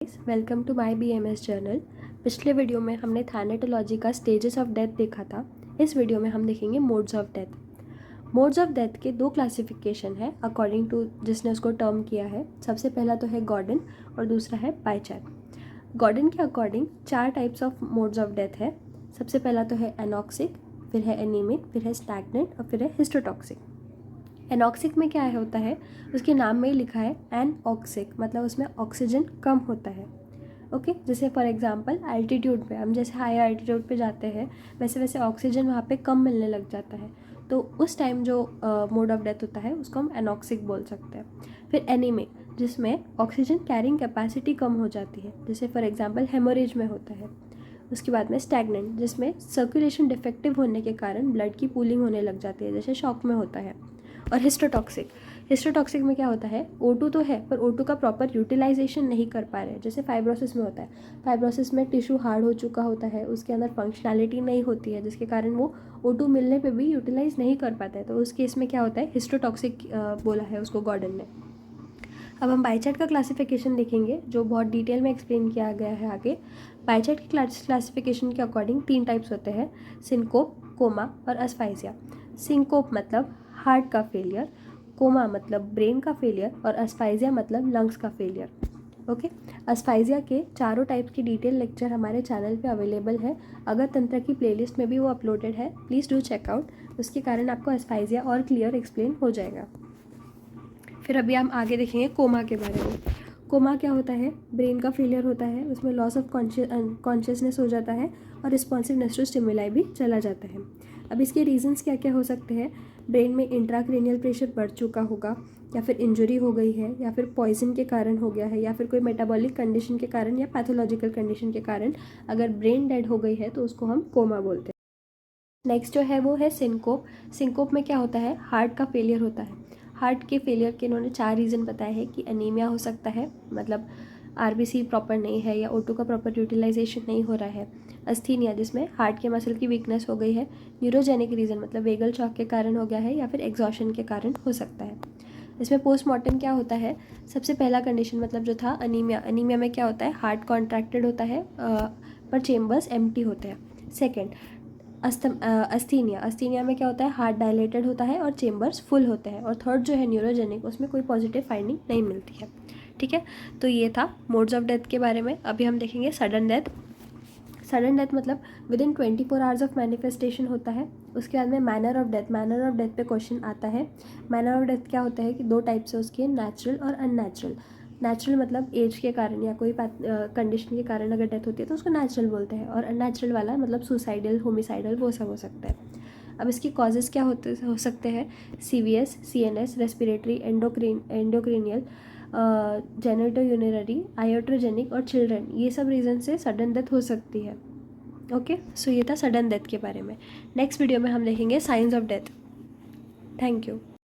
Welcome to my BMS journal. पिछले video में हमने थैनेटोलॉजी का स्टेजेस ऑफ डेथ देखा था। इस वीडियो में हम देखेंगे modes of death. Modes of death के दो क्लासिफिकेशन है अकॉर्डिंग टू जिसने उसको टर्म किया है। सबसे पहला तो है गॉर्डन और दूसरा है बायचैट। गॉर्डन के according 4 types of modes of death है। सबसे पहला तो है एनॉक्सिक, फिर है एनीमिक, फिर है स्टैग्नेंट और फिर है हिस्टोटॉक्सिक। एनॉक्सिक में क्या है होता है, उसके नाम में ही लिखा है एनऑक्सिक, मतलब उसमें ऑक्सीजन कम होता है। ओके जैसे फॉर एग्जांपल एल्टीट्यूड पे हम जैसे हाई एल्टीट्यूड पे जाते हैं वैसे वैसे ऑक्सीजन वहाँ पे कम मिलने लग जाता है, तो उस टाइम जो मोड ऑफ डेथ होता है उसको हम एनॉक्सिक बोल सकते हैं। फिर एनीमिक, जिसमें ऑक्सीजन कैरिंग कैपेसिटी कम हो जाती है, जैसे फॉर एग्जांपल हेमोरेज में होता है। उसके बाद में स्टैग्नेंट, जिसमें सर्कुलेशन डिफेक्टिव होने के कारण ब्लड की पूलिंग होने लग जाती है, जैसे शॉक में होता है। और हिस्टोटॉक्सिक में क्या होता है, O2 तो है पर O2 का प्रॉपर यूटिलाइजेशन नहीं कर पा रहे, जैसे फाइब्रोसिस में होता है। फाइब्रोसिस में टिश्यू हार्ड हो चुका होता है, उसके अंदर फंक्शनैलिटी नहीं होती है, जिसके कारण वो O2 मिलने पे भी यूटिलाइज नहीं कर पाता है, तो उस केस में क्या होता है, हिस्टोटॉक्सिक बोला है उसको गॉर्डन ने। अब हम बायचैट का क्लासिफिकेशन देखेंगे जो बहुत डिटेल में एक्सप्लेन किया गया है आगे। बायचैट की क्लासिफिकेशन के अकॉर्डिंग 3 टाइप्स होते हैं, सिंकोप, कोमा और अस्फाइजिया। सिंकोप मतलब हार्ट का फेलियर, कोमा मतलब ब्रेन का फेलियर और अस्फाइजिया मतलब लंग्स का फेलियर। ओके अस्फाइजिया के चारों टाइप्स की डिटेल लेक्चर हमारे चैनल पे अवेलेबल है। अगर तंत्र की प्लेलिस्ट में भी वो अपलोडेड है, प्लीज़ डू चेकआउट। उसके कारण आपको अस्फाइजिया और क्लियर एक्सप्लेन हो जाएगा। फिर अभी हम आगे देखेंगे कोमा के बारे में। कोमा क्या होता है, ब्रेन का फेलियर होता है, उसमें लॉस ऑफ कॉन्शियसनेस हो जाता है और रिस्पॉन्सिवनेस टू स्टिमुलाई भी चला जाता है। अब इसके रीजंस क्या क्या हो सकते हैं, ब्रेन में इंट्राक्रेनियल प्रेशर बढ़ चुका होगा, या फिर इंजरी हो गई है, या फिर पॉइजन के कारण हो गया है, या फिर कोई मेटाबॉलिक कंडीशन के कारण या पैथोलॉजिकल कंडीशन के कारण अगर ब्रेन डेड हो गई है तो उसको हम कोमा बोलते हैं। नेक्स्ट जो है वो है सिंकोप। सिंकोप में क्या होता है, हार्ट का फेलियर होता है। हार्ट के फेलियर के इन्होंने 4 रीज़न बताए हैं कि एनीमिया हो सकता है, मतलब आरबीसी प्रॉपर नहीं है या O2 का प्रॉपर यूटिलाइजेशन नहीं हो रहा है। अस्थीनिया, जिसमें हार्ट के मसल की वीकनेस हो गई है। न्यूरोजेनिक रीज़न मतलब वेगल शॉक के कारण हो गया है या फिर एग्जॉशन के कारण हो सकता है। इसमें पोस्टमार्टम क्या होता है, सबसे पहला कंडीशन मतलब जो था अनीमिया। अनीमिया में क्या होता है, हार्ट कॉन्ट्रैक्टेड होता है पर चेम्बर्स एम्प्टी होते हैं। सेकेंड अस्थीनिया में क्या होता है, हार्ट डायलेटेड होता है और चेम्बर्स फुल होते हैं। और थर्ड जो है न्यूरोजेनिक, उसमें कोई पॉजिटिव फाइंडिंग नहीं मिलती है। ठीक है, तो ये था मोड्स ऑफ डेथ के बारे में। अभी हम देखेंगे सडन डेथ। सडन डेथ मतलब with in 24 hours of manifestation होता है। उसके बाद में manner of death, manner of death पे क्वेश्चन आता है। मैनर ऑफ डेथ क्या होता है कि 2 टाइप से उसके, नेचुरल और अननेचुरल। नेचुरल मतलब एज के कारण या कोई कंडीशन के कारण अगर डेथ होती है तो उसको नेचुरल बोलते हैं, और अननेचुरल वाला मतलब सुसाइडल, होमिसाइडल, वो सब हो सकता है। अब इसकी कॉजेज़ क्या हो सकते हैं, CVS, CNS, respiratory, endocrinal, genitourinary, iatrogenic और चिल्ड्रन, ये सब रीज़न से सडन डेथ हो सकती है। ओके सो ये था सडन डेथ के बारे में। नेक्स्ट वीडियो में हम देखेंगे science of death. Thank you.